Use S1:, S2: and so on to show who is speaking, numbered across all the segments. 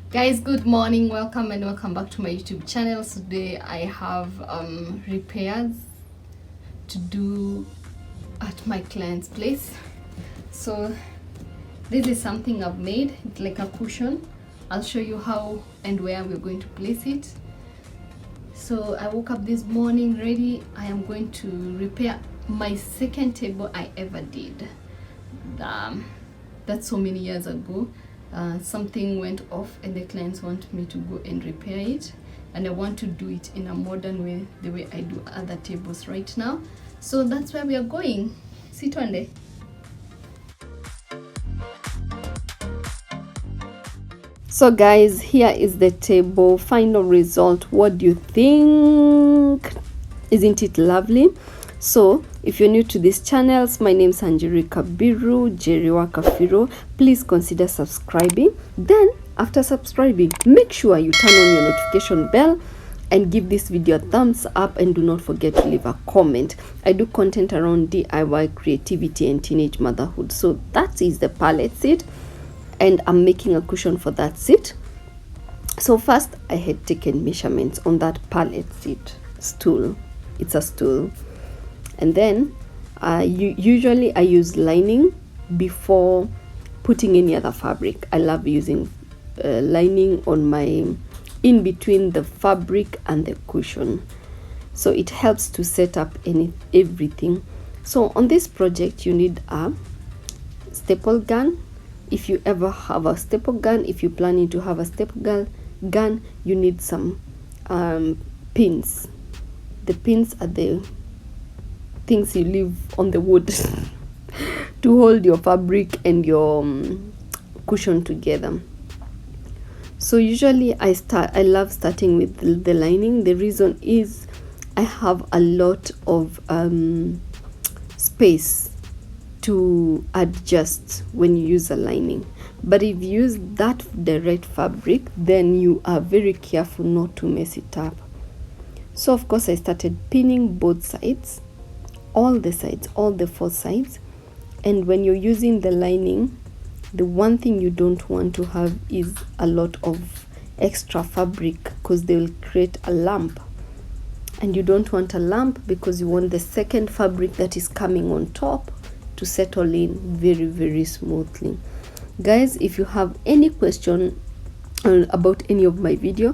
S1: Guys, good morning, welcome back to my YouTube channel. Today I have repairs to do at my client's place. So this is something I've made. It's like a cushion. I'll show you how and where we're going to place it. So I woke up this morning ready. I am going to repair my second table I ever did. That's so many years ago. Something went off and the clients want me to go and repair it, and I want to do it in a modern way, the way I do other tables right now. So that's where we are going. See Twende. So guys, here is the table final result. What do you think? Isn't it lovely? So if you're new to this channel, my name is Njeri Kabiru, Njeri wa Kafiro. Please consider subscribing. Then after subscribing, make sure you turn on your notification bell and give this video a thumbs up, and do not forget to leave a comment. I do content around DIY, creativity and teenage motherhood. So that is the pallet seat, and I'm making a cushion for that seat. So first I had taken measurements on that pallet seat stool. It's a stool. And then usually I use lining before putting any other fabric. I love using lining on my in between the fabric and the cushion, so it helps to set up everything. So on this project you need a staple gun. If you ever have a staple gun, if you're planning to have a staple gun, you need some pins. The pins are the things you leave on the wood to hold your fabric and your cushion together. So usually I love starting with the lining. The reason is I have a lot of space to adjust when you use a lining, but if you use that direct fabric, then you are very careful not to mess it up. So of course I started pinning both sides, all the sides, all the four sides. And when you're using the lining, the one thing you don't want to have is a lot of extra fabric, because they will create a lump, and you don't want a lump because you want the second fabric that is coming on top to settle in very smoothly. Guys, if you have any question about any of my video,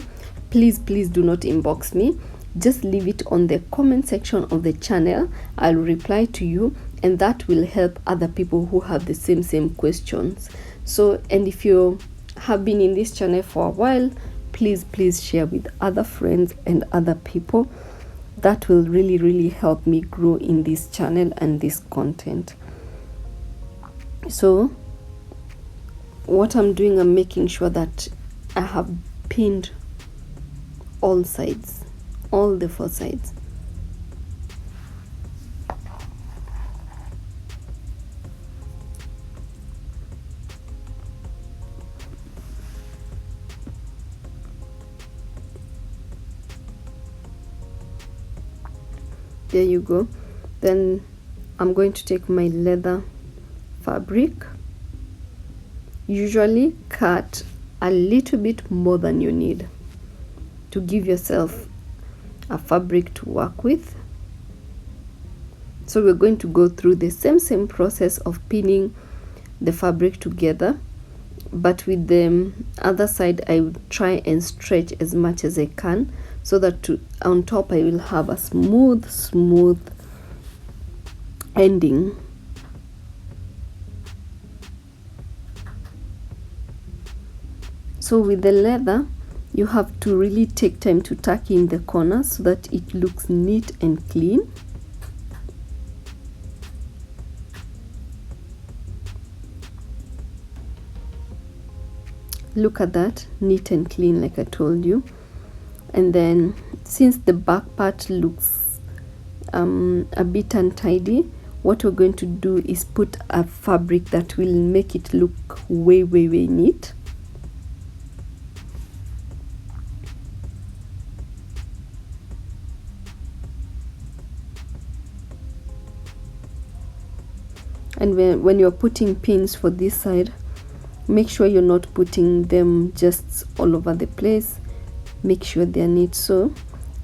S1: please do not inbox me. Just leave it on the comment section of the channel. I'll reply to you, and that will help other people who have the same questions. So, and if you have been in this channel for a while, please share with other friends and other people. That will really help me grow in this channel and this content. So what I'm doing, I'm making sure that I have pinned all sides, all the four sides. There you go. Then I'm going to take my leather fabric. Usually cut a little bit more than you need to give yourself a fabric to work with. So we're going to go through the same process of pinning the fabric together, but with the other side I will try and stretch as much as I can, so that on top I will have a smooth ending. So with the leather, you have to really take time to tuck in the corners so that it looks neat and clean. Look at that, neat and clean, like I told you. And then since the back part looks a bit untidy, what we're going to do is put a fabric that will make it look way neat. And when you're putting pins for this side, make sure you're not putting them just all over the place. Make sure they're neat. So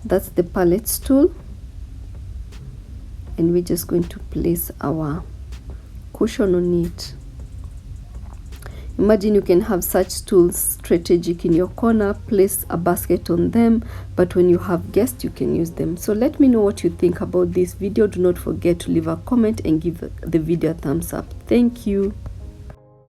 S1: that's the pallet stool, and we're just going to place our cushion on it. Imagine you can have such stools strategic in your corner, place a basket on them, but when you have guests you can use them. So let me know what you think about this video. Do not forget to leave a comment and give the video a thumbs up. Thank you.